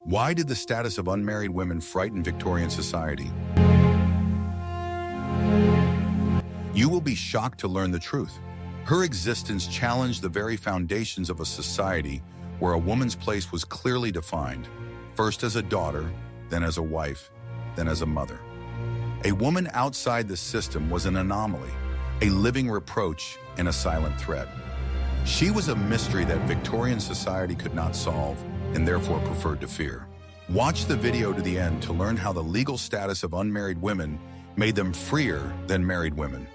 Why did the status of unmarried women frighten Victorian society? You will be shocked to learn the truth. Her existence challenged the very foundations of a society where a woman's place was clearly defined, first as a daughter, then as a wife, then as a mother. A woman outside the system was an anomaly, a living reproach and a silent threat. She was a mystery that Victorian society could not solve and therefore preferred to fear. Watch the video to the end to learn how the legal status of unmarried women made them freer than married women,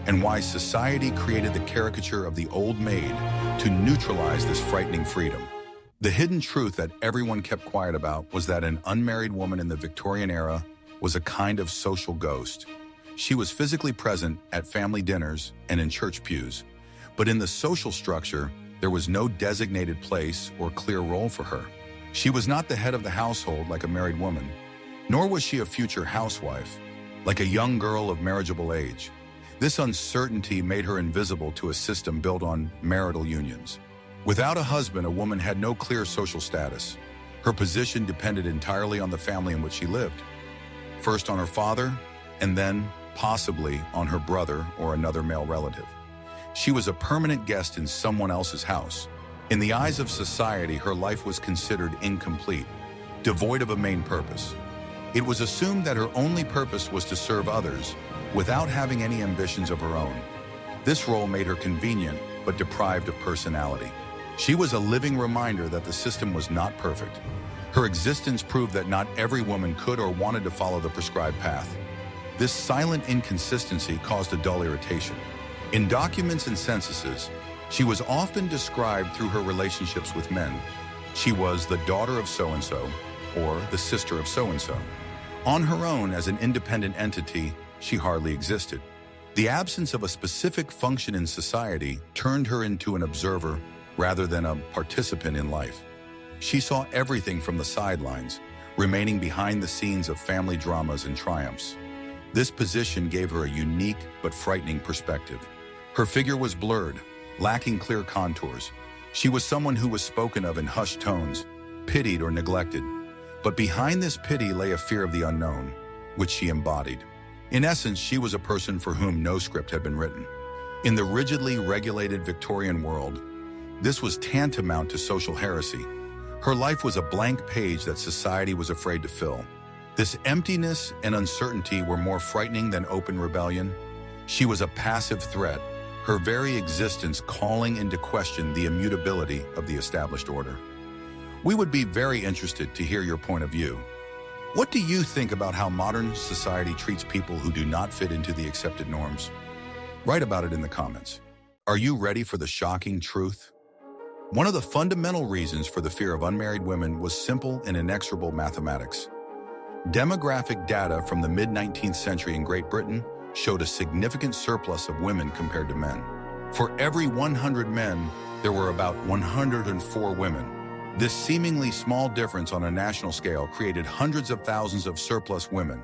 and why society created the caricature of the old maid to neutralize this frightening freedom. The hidden truth that everyone kept quiet about was that an unmarried woman in the Victorian era was a kind of social ghost. She was physically present at family dinners and in church pews, but in the social structure, there was no designated place or clear role for her. She was not the head of the household like a married woman, nor was she a future housewife, like a young girl of marriageable age. This uncertainty made her invisible to a system built on marital unions. Without a husband, a woman had no clear social status. Her position depended entirely on the family in which she lived. First on her father, and then, possibly, on her brother or another male relative. She was a permanent guest in someone else's house. In the eyes of society, her life was considered incomplete, devoid of a main purpose. It was assumed that her only purpose was to serve others, without having any ambitions of her own. This role made her convenient, but deprived of personality. She was a living reminder that the system was not perfect. Her existence proved that not every woman could or wanted to follow the prescribed path. This silent inconsistency caused a dull irritation. In documents and censuses, she was often described through her relationships with men. She was the daughter of so-and-so, or the sister of so-and-so. On her own, as an independent entity, she hardly existed. The absence of a specific function in society turned her into an observer rather than a participant in life. She saw everything from the sidelines, remaining behind the scenes of family dramas and triumphs. This position gave her a unique but frightening perspective. Her figure was blurred, lacking clear contours. She was someone who was spoken of in hushed tones, pitied or neglected. But behind this pity lay a fear of the unknown, which she embodied. In essence, she was a person for whom no script had been written. In the rigidly regulated Victorian world, this was tantamount to social heresy. Her life was a blank page that society was afraid to fill. This emptiness and uncertainty were more frightening than open rebellion. She was a passive threat, her very existence calling into question the immutability of the established order. We would be very interested to hear your point of view. What do you think about how modern society treats people who do not fit into the accepted norms? Write about it in the comments. Are you ready for the shocking truth? One of the fundamental reasons for the fear of unmarried women was simple and inexorable mathematics. Demographic data from the mid-19th century in Great Britain showed a significant surplus of women compared to men. For every 100 men, there were about 104 women. This seemingly small difference on a national scale created hundreds of thousands of surplus women.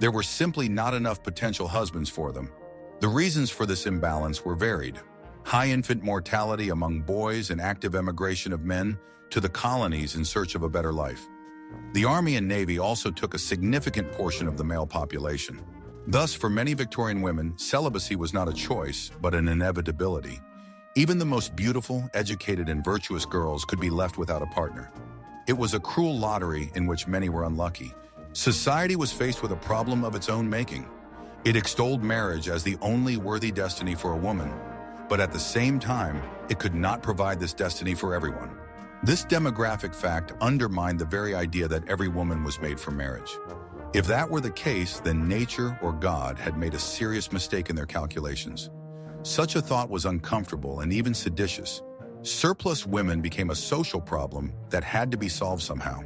There were simply not enough potential husbands for them. The reasons for this imbalance were varied. High infant mortality among boys and active emigration of men to the colonies in search of a better life. The Army and Navy also took a significant portion of the male population. Thus, for many Victorian women, celibacy was not a choice, but an inevitability. Even the most beautiful, educated, and virtuous girls could be left without a partner. It was a cruel lottery in which many were unlucky. Society was faced with a problem of its own making. It extolled marriage as the only worthy destiny for a woman, but at the same time, it could not provide this destiny for everyone. This demographic fact undermined the very idea that every woman was made for marriage. If that were the case, then nature or God had made a serious mistake in their calculations. Such a thought was uncomfortable and even seditious. Surplus women became a social problem that had to be solved somehow.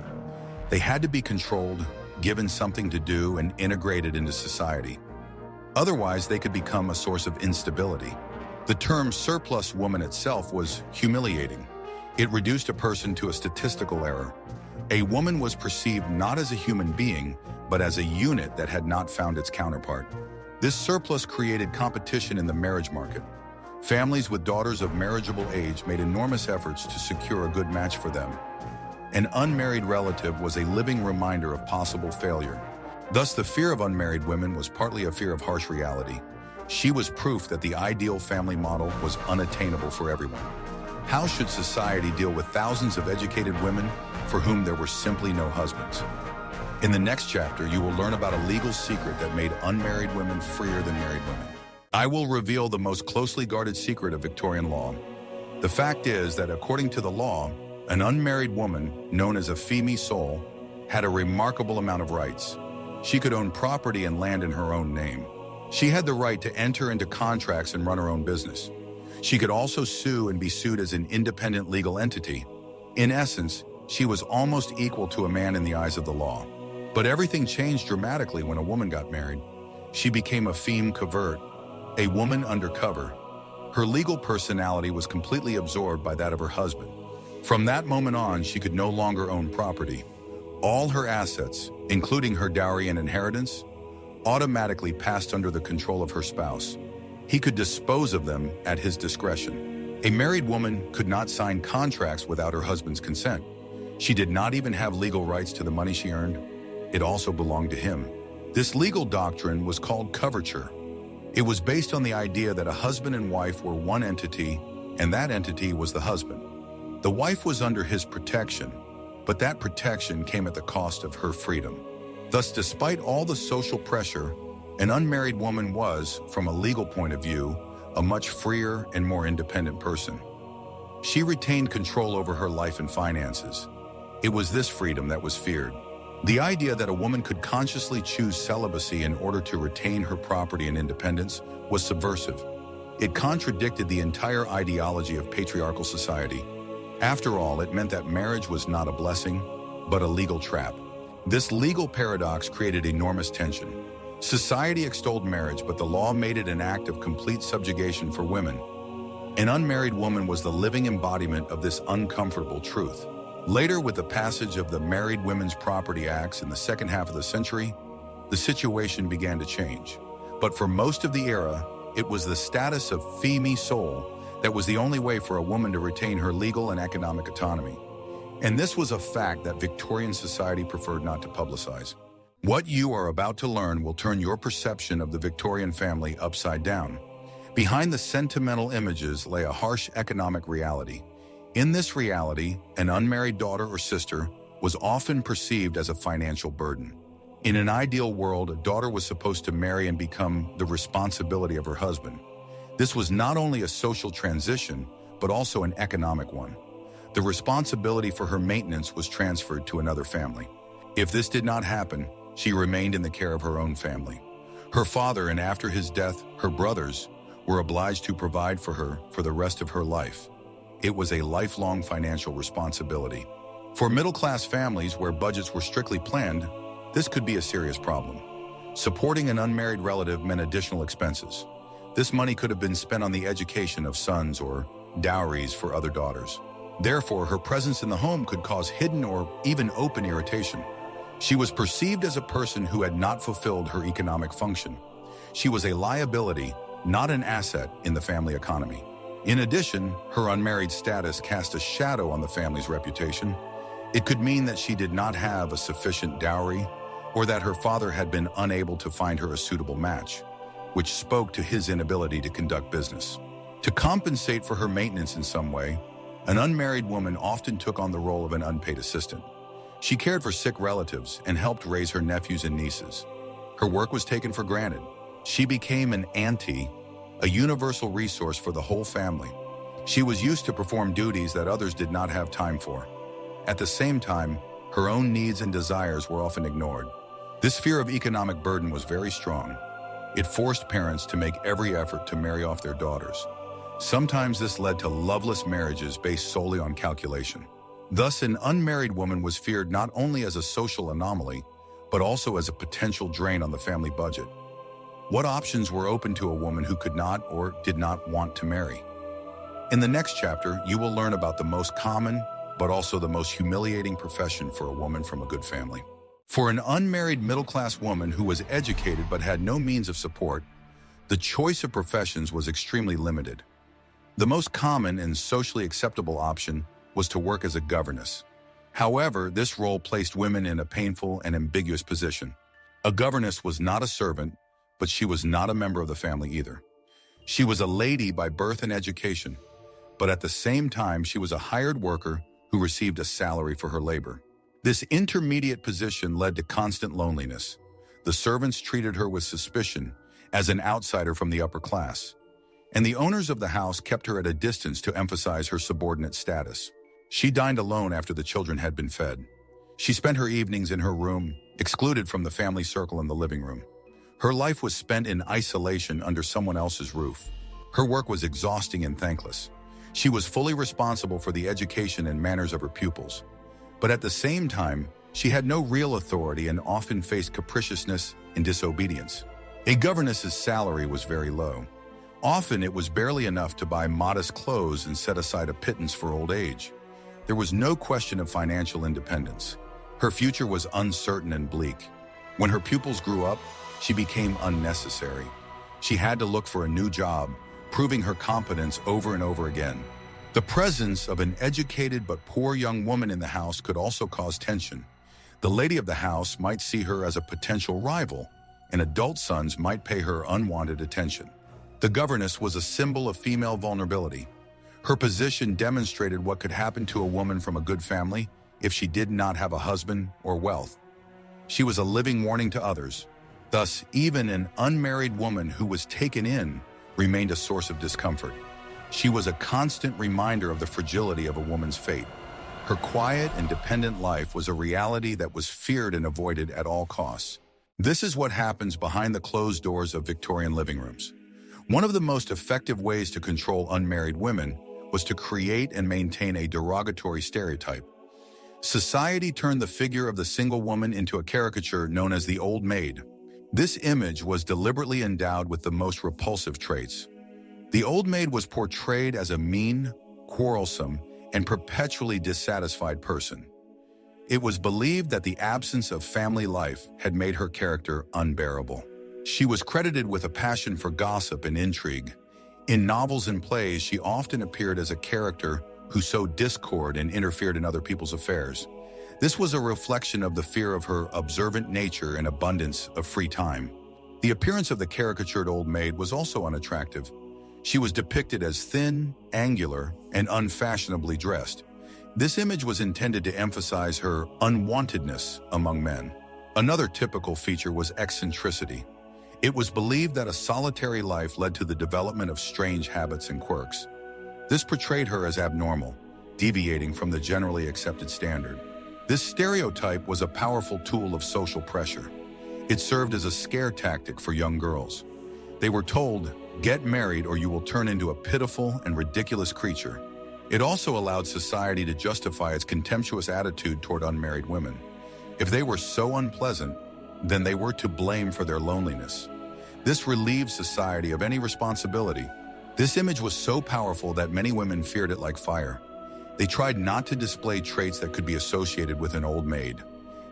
They had to be controlled, given something to do, and integrated into society. Otherwise, they could become a source of instability. The term surplus woman itself was humiliating. It reduced a person to a statistical error. A woman was perceived not as a human being, but as a unit that had not found its counterpart. This surplus created competition in the marriage market. Families with daughters of marriageable age made enormous efforts to secure a good match for them. An unmarried relative was a living reminder of possible failure. Thus, the fear of unmarried women was partly a fear of harsh reality. She was proof that the ideal family model was unattainable for everyone. How should society deal with thousands of educated women for whom there were simply no husbands? In the next chapter, you will learn about a legal secret that made unmarried women freer than married women. I will reveal the most closely guarded secret of Victorian law. The fact is that according to the law, an unmarried woman, known as a femme sole, had a remarkable amount of rights. She could own property and land in her own name. She had the right to enter into contracts and run her own business. She could also sue and be sued as an independent legal entity. In essence, she was almost equal to a man in the eyes of the law. But everything changed dramatically when a woman got married. She became a femme covert, a woman undercover. Her legal personality was completely absorbed by that of her husband. From that moment on, she could no longer own property. All her assets, including her dowry and inheritance, automatically passed under the control of her spouse. He could dispose of them at his discretion. A married woman could not sign contracts without her husband's consent. She did not even have legal rights to the money she earned. It also belonged to him. This legal doctrine was called coverture. It was based on the idea that a husband and wife were one entity, and that entity was the husband. The wife was under his protection, but that protection came at the cost of her freedom. Thus, despite all the social pressure, an unmarried woman was, from a legal point of view, a much freer and more independent person. She retained control over her life and finances. It was this freedom that was feared. The idea that a woman could consciously choose celibacy in order to retain her property and independence was subversive. It contradicted the entire ideology of patriarchal society. After all, it meant that marriage was not a blessing, but a legal trap. This legal paradox created enormous tension. Society extolled marriage, but the law made it an act of complete subjugation for women. An unmarried woman was the living embodiment of this uncomfortable truth. Later, with the passage of the Married Women's Property Acts in the second half of the century, the situation began to change. But for most of the era, it was the status of femme sole that was the only way for a woman to retain her legal and economic autonomy. And this was a fact that Victorian society preferred not to publicize. What you are about to learn will turn your perception of the Victorian family upside down. Behind the sentimental images lay a harsh economic reality. In this reality, an unmarried daughter or sister was often perceived as a financial burden. In an ideal world, a daughter was supposed to marry and become the responsibility of her husband. This was not only a social transition, but also an economic one. The responsibility for her maintenance was transferred to another family. If this did not happen, she remained in the care of her own family. Her father, and after his death, her brothers, were obliged to provide for her for the rest of her life. It was a lifelong financial responsibility. For middle-class families where budgets were strictly planned, this could be a serious problem. Supporting an unmarried relative meant additional expenses. This money could have been spent on the education of sons or dowries for other daughters. Therefore, her presence in the home could cause hidden or even open irritation. She was perceived as a person who had not fulfilled her economic function. She was a liability, not an asset in the family economy. In addition, her unmarried status cast a shadow on the family's reputation. It could mean that she did not have a sufficient dowry, or that her father had been unable to find her a suitable match, which spoke to his inability to conduct business. To compensate for her maintenance in some way, an unmarried woman often took on the role of an unpaid assistant. She cared for sick relatives and helped raise her nephews and nieces. Her work was taken for granted. She became an auntie, a universal resource for the whole family. She was used to perform duties that others did not have time for. At the same time, her own needs and desires were often ignored. This fear of economic burden was very strong. It forced parents to make every effort to marry off their daughters. Sometimes this led to loveless marriages based solely on calculation. Thus, an unmarried woman was feared not only as a social anomaly, but also as a potential drain on the family budget. What options were open to a woman who could not or did not want to marry? In the next chapter, you will learn about the most common, but also the most humiliating profession for a woman from a good family. For an unmarried middle-class woman who was educated but had no means of support, the choice of professions was extremely limited. The most common and socially acceptable option was to work as a governess. However, this role placed women in a painful and ambiguous position. A governess was not a servant, but she was not a member of the family either. She was a lady by birth and education, but at the same time she was a hired worker who received a salary for her labor. This intermediate position led to constant loneliness. The servants treated her with suspicion, as an outsider from the upper class, and the owners of the house kept her at a distance to emphasize her subordinate status. She dined alone after the children had been fed. She spent her evenings in her room, excluded from the family circle in the living room. Her life was spent in isolation under someone else's roof. Her work was exhausting and thankless. She was fully responsible for the education and manners of her pupils. But at the same time, she had no real authority and often faced capriciousness and disobedience. A governess's salary was very low. Often it was barely enough to buy modest clothes and set aside a pittance for old age. There was no question of financial independence. Her future was uncertain and bleak. When her pupils grew up, she became unnecessary. She had to look for a new job, proving her competence over and over again. The presence of an educated but poor young woman in the house could also cause tension. The lady of the house might see her as a potential rival, and adult sons might pay her unwanted attention. The governess was a symbol of female vulnerability. Her position demonstrated what could happen to a woman from a good family if she did not have a husband or wealth. She was a living warning to others. Thus, even an unmarried woman who was taken in remained a source of discomfort. She was a constant reminder of the fragility of a woman's fate. Her quiet and dependent life was a reality that was feared and avoided at all costs. This is what happens behind the closed doors of Victorian living rooms. One of the most effective ways to control unmarried women was to create and maintain a derogatory stereotype. Society turned the figure of the single woman into a caricature known as the old maid. This image was deliberately endowed with the most repulsive traits. The old maid was portrayed as a mean, quarrelsome, and perpetually dissatisfied person. It was believed that the absence of family life had made her character unbearable. She was credited with a passion for gossip and intrigue. In novels and plays, she often appeared as a character who sowed discord and interfered in other people's affairs. This was a reflection of the fear of her observant nature and abundance of free time. The appearance of the caricatured old maid was also unattractive. She was depicted as thin, angular, and unfashionably dressed. This image was intended to emphasize her unwantedness among men. Another typical feature was eccentricity. It was believed that a solitary life led to the development of strange habits and quirks. This portrayed her as abnormal, deviating from the generally accepted standard. This stereotype was a powerful tool of social pressure. It served as a scare tactic for young girls. They were told, "Get married or you will turn into a pitiful and ridiculous creature." It also allowed society to justify its contemptuous attitude toward unmarried women. If they were so unpleasant, then they were to blame for their loneliness. This relieved society of any responsibility. This image was so powerful that many women feared it like fire. They tried not to display traits that could be associated with an old maid.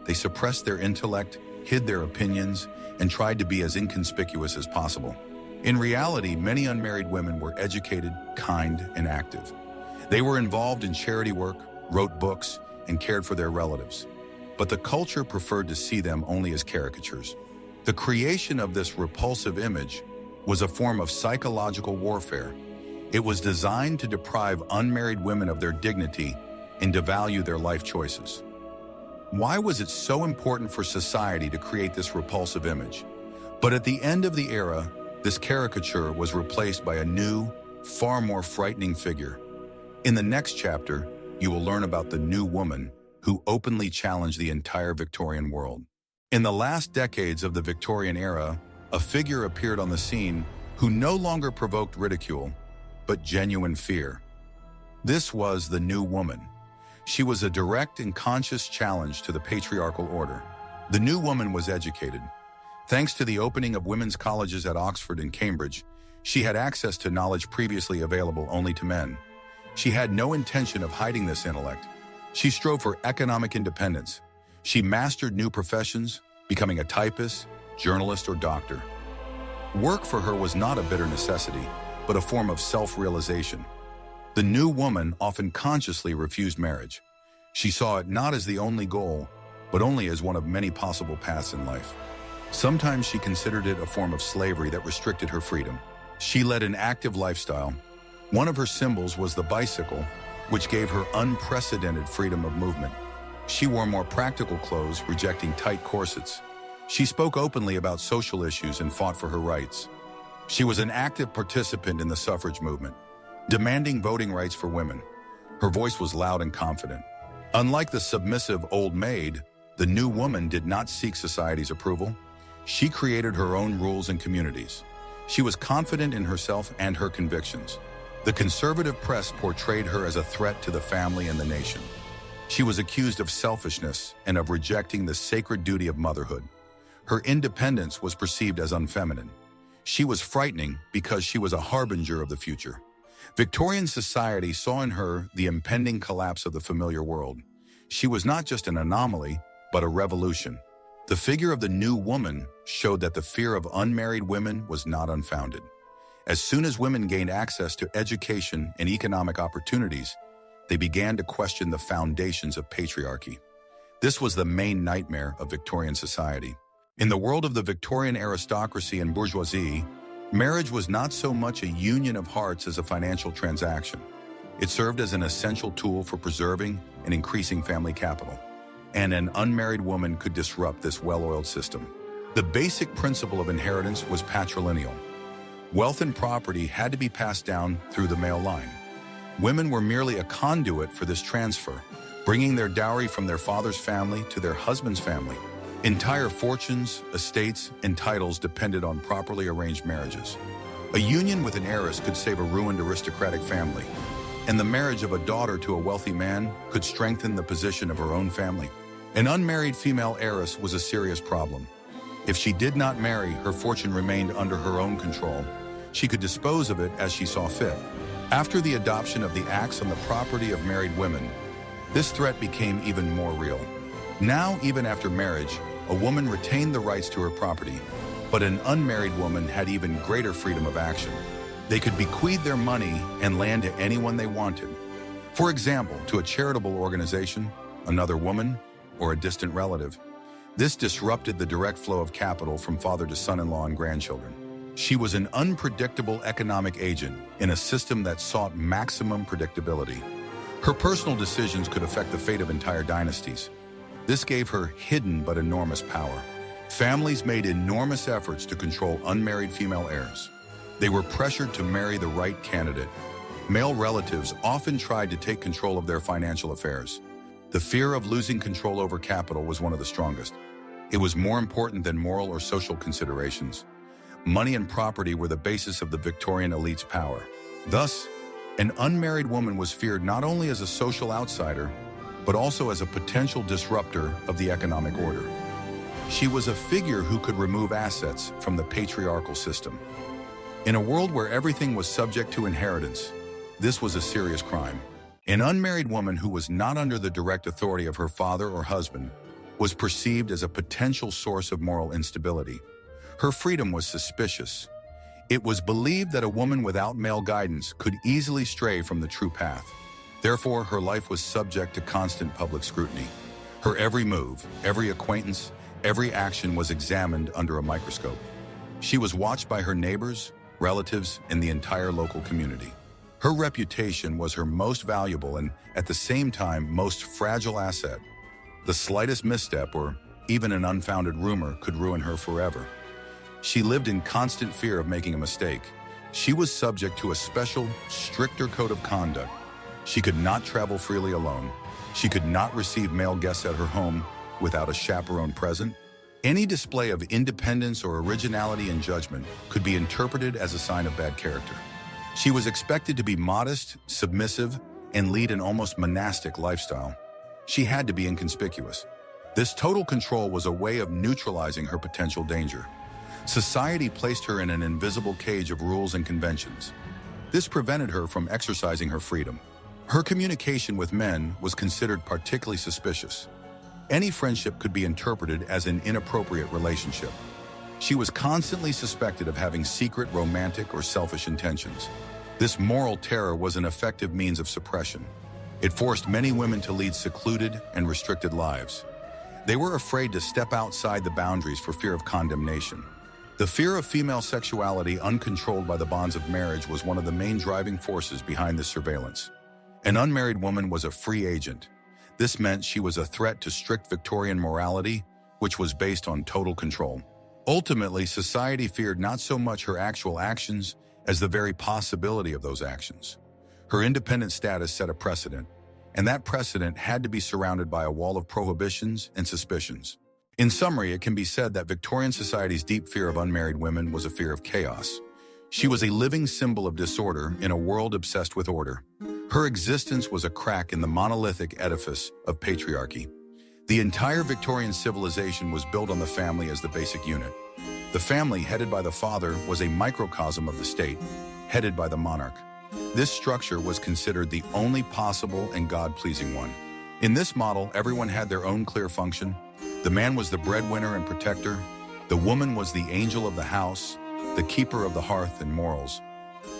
They suppressed their intellect, hid their opinions, and tried to be as inconspicuous as possible. In reality, many unmarried women were educated, kind, and active. They were involved in charity work, wrote books, and cared for their relatives. But the culture preferred to see them only as caricatures. The creation of this repulsive image was a form of psychological warfare. It was designed to deprive unmarried women of their dignity and devalue their life choices. Why was it so important for society to create this repulsive image? But at the end of the era, this caricature was replaced by a new, far more frightening figure. In the next chapter, you will learn about the new woman who openly challenged the entire Victorian world. In the last decades of the Victorian era, a figure appeared on the scene who no longer provoked ridicule, but genuine fear. This was the new woman. She was a direct and conscious challenge to the patriarchal order. The new woman was educated. Thanks to the opening of women's colleges at Oxford and Cambridge, she had access to knowledge previously available only to men. She had no intention of hiding this intellect. She strove for economic independence. She mastered new professions, becoming a typist, journalist, or doctor. Work for her was not a bitter necessity, but a form of self-realization. The new woman often consciously refused marriage. She saw it not as the only goal, but only as one of many possible paths in life. Sometimes she considered it a form of slavery that restricted her freedom. She led an active lifestyle. One of her symbols was the bicycle, which gave her unprecedented freedom of movement. She wore more practical clothes, rejecting tight corsets. She spoke openly about social issues and fought for her rights. She was an active participant in the suffrage movement, demanding voting rights for women. Her voice was loud and confident. Unlike the submissive old maid, the new woman did not seek society's approval. She created her own rules and communities. She was confident in herself and her convictions. The conservative press portrayed her as a threat to the family and the nation. She was accused of selfishness and of rejecting the sacred duty of motherhood. Her independence was perceived as unfeminine. She was frightening because she was a harbinger of the future. Victorian society saw in her the impending collapse of the familiar world. She was not just an anomaly, but a revolution. The figure of the new woman showed that the fear of unmarried women was not unfounded. As soon as women gained access to education and economic opportunities, they began to question the foundations of patriarchy. This was the main nightmare of Victorian society. In the world of the Victorian aristocracy and bourgeoisie, marriage was not so much a union of hearts as a financial transaction. It served as an essential tool for preserving and increasing family capital. And an unmarried woman could disrupt this well-oiled system. The basic principle of inheritance was patrilineal. Wealth and property had to be passed down through the male line. Women were merely a conduit for this transfer, bringing their dowry from their father's family to their husband's family. Entire fortunes, estates, and titles depended on properly arranged marriages. A union with an heiress could save a ruined aristocratic family, and the marriage of a daughter to a wealthy man could strengthen the position of her own family. An unmarried female heiress was a serious problem. If she did not marry, her fortune remained under her own control. She could dispose of it as she saw fit. After the adoption of the Acts on the property of married women, this threat became even more real. Now, even after marriage, a woman retained the rights to her property, but an unmarried woman had even greater freedom of action. They could bequeath their money and land to anyone they wanted. For example, to a charitable organization, another woman, or a distant relative. This disrupted the direct flow of capital from father to son-in-law and grandchildren. She was an unpredictable economic agent in a system that sought maximum predictability. Her personal decisions could affect the fate of entire dynasties. This gave her hidden but enormous power. Families made enormous efforts to control unmarried female heirs. They were pressured to marry the right candidate. Male relatives often tried to take control of their financial affairs. The fear of losing control over capital was one of the strongest. It was more important than moral or social considerations. Money and property were the basis of the Victorian elite's power. Thus, an unmarried woman was feared not only as a social outsider, but also as a potential disruptor of the economic order. She was a figure who could remove assets from the patriarchal system. In a world where everything was subject to inheritance, this was a serious crime. An unmarried woman who was not under the direct authority of her father or husband was perceived as a potential source of moral instability. Her freedom was suspicious. It was believed that a woman without male guidance could easily stray from the true path. Therefore, her life was subject to constant public scrutiny. Her every move, every acquaintance, every action was examined under a microscope. She was watched by her neighbors, relatives, and the entire local community. Her reputation was her most valuable and, at the same time, most fragile asset. The slightest misstep or even an unfounded rumor could ruin her forever. She lived in constant fear of making a mistake. She was subject to a special, stricter code of conduct. She could not travel freely alone. She could not receive male guests at her home without a chaperone present. Any display of independence or originality in judgment could be interpreted as a sign of bad character. She was expected to be modest, submissive, and lead an almost monastic lifestyle. She had to be inconspicuous. This total control was a way of neutralizing her potential danger. Society placed her in an invisible cage of rules and conventions. This prevented her from exercising her freedom. Her communication with men was considered particularly suspicious. Any friendship could be interpreted as an inappropriate relationship. She was constantly suspected of having secret, romantic, or selfish intentions. This moral terror was an effective means of suppression. It forced many women to lead secluded and restricted lives. They were afraid to step outside the boundaries for fear of condemnation. The fear of female sexuality uncontrolled by the bonds of marriage was one of the main driving forces behind this surveillance. An unmarried woman was a free agent. This meant she was a threat to strict Victorian morality, which was based on total control. Ultimately, society feared not so much her actual actions as the very possibility of those actions. Her independent status set a precedent, and that precedent had to be surrounded by a wall of prohibitions and suspicions. In summary, it can be said that Victorian society's deep fear of unmarried women was a fear of chaos. She was a living symbol of disorder in a world obsessed with order. Her existence was a crack in the monolithic edifice of patriarchy. The entire Victorian civilization was built on the family as the basic unit. The family, headed by the father, was a microcosm of the state, headed by the monarch. This structure was considered the only possible and God-pleasing one. In this model, everyone had their own clear function. The man was the breadwinner and protector. The woman was the angel of the house, the keeper of the hearth and morals.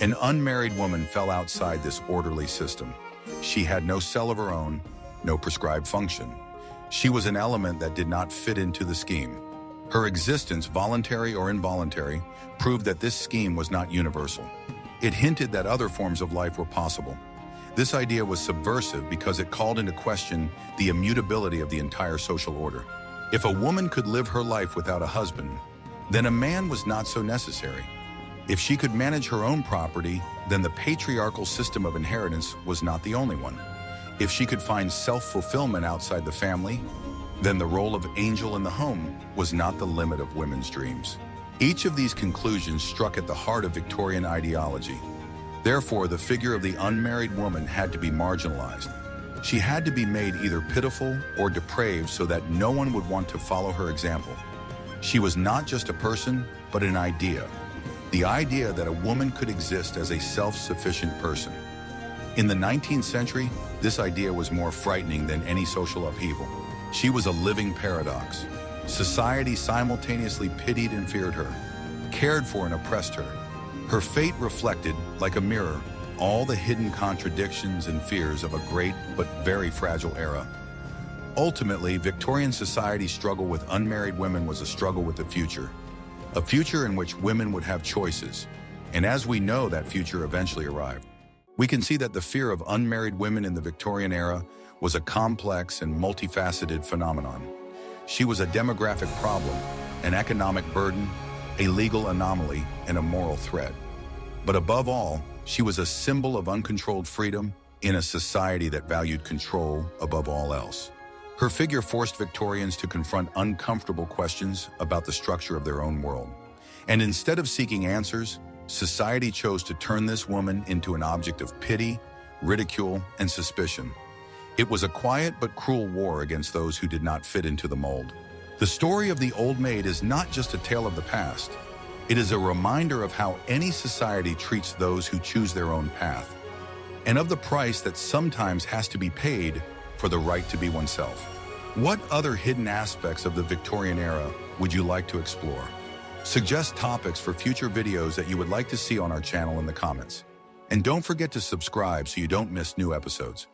An unmarried woman fell outside this orderly system. She had no cell of her own, no prescribed function. She was an element that did not fit into the scheme. Her existence, voluntary or involuntary, proved that this scheme was not universal. It hinted that other forms of life were possible. This idea was subversive because it called into question the immutability of the entire social order. If a woman could live her life without a husband, then a man was not so necessary. If she could manage her own property, then the patriarchal system of inheritance was not the only one. If she could find self-fulfillment outside the family, then the role of angel in the home was not the limit of women's dreams. Each of these conclusions struck at the heart of Victorian ideology. Therefore, the figure of the unmarried woman had to be marginalized. She had to be made either pitiful or depraved so that no one would want to follow her example. She was not just a person, but an idea. The idea that a woman could exist as a self-sufficient person. In the 19th century, this idea was more frightening than any social upheaval. She was a living paradox. Society simultaneously pitied and feared her, cared for and oppressed her. Her fate reflected, like a mirror, all the hidden contradictions and fears of a great but very fragile era. Ultimately, Victorian society's struggle with unmarried women was a struggle with the future. A future in which women would have choices. And as we know, that future eventually arrived. We can see that the fear of unmarried women in the Victorian era was a complex and multifaceted phenomenon. She was a demographic problem, an economic burden, a legal anomaly, and a moral threat. But above all, she was a symbol of uncontrolled freedom in a society that valued control above all else. Her figure forced Victorians to confront uncomfortable questions about the structure of their own world. And instead of seeking answers, society chose to turn this woman into an object of pity, ridicule, and suspicion. It was a quiet but cruel war against those who did not fit into the mold. The story of the old maid is not just a tale of the past. It is a reminder of how any society treats those who choose their own path, and of the price that sometimes has to be paid for the right to be oneself. What other hidden aspects of the Victorian era would you like to explore? Suggest topics for future videos that you would like to see on our channel in the comments. And don't forget to subscribe so you don't miss new episodes.